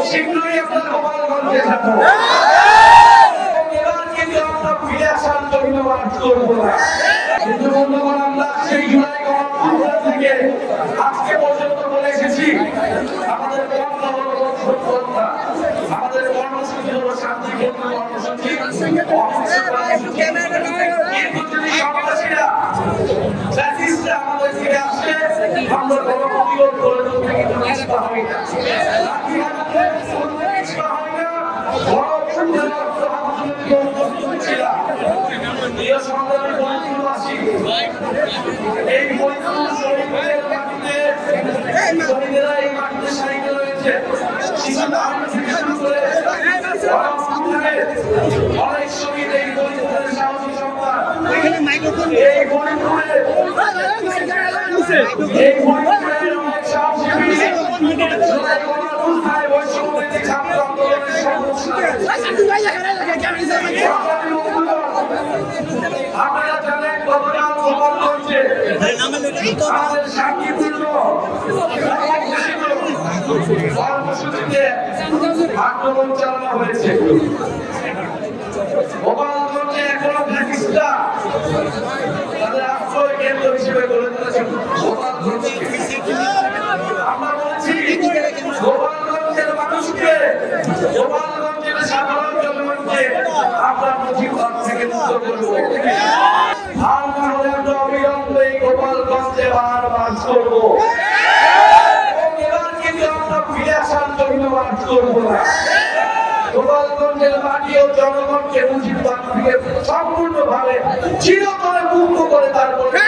শীঘ্রই আমরা গোপালগঞ্জে যাব। এবার কিন্তু আমরা ফিরে আসার জন্য মাঠ করব না। কিন্তু বন্ধুগণ, আমরা সেই জুলাই গণঅভ্যুত্থান থেকে আজকে পর্যন্ত বলে এসেছি আমাদের পথ হলো সত্যতা, আমাদের কর্মসূচি হলো শান্তিপূর্ণ কর্মসূচি। কিন্তু যদি সন্ত্রাসীরা ফ্যাসিস্টরা আমাদের ফিরে আসে, আমরা গণপ্রতিরোধ করে তুলতে কিন্তু চেষ্টা হয় না। এই মৈত্রী শহীদের মাটিতে শহীদেরা এই মাটিতে শায়িত রয়েছে। অনেক শহীদ এই মৈত্রের সাহসী সন্তান। এই মৈত্রের অনেক সাহসী ছাত্র আন্দোলনের আপনারা জানেন গতকাল গোপালগঞ্জে আমাদের শান্তিপূর্ণ কর্মসূচিতে আক্রমণ চালানো হয়েছে। গোপালগঞ্জে এখনো ফ্যাসিস্টরা তাদের আশ্রয় কেন্দ্র হিসেবে গড়ে তুলেছে গোপালগঞ্জকে। আমরা বলছি গোপালগঞ্জের মানুষকে, গোপালগঞ্জের সাধারণ জনগণকে আমরা মুজিববাদ থেকে মুক্ত করব। আর না হলে আমরা অবিলম্বে গোপালগঞ্জে বাস করব। এবার কিন্তু আমরা ফিরে আসার জন্য বাস করব না। গোপালগঞ্জের মাটি ও জনগণকে মুজিববাদ থেকে সম্পূর্ণভাবে চিরতরে মুক্ত করে তারপরে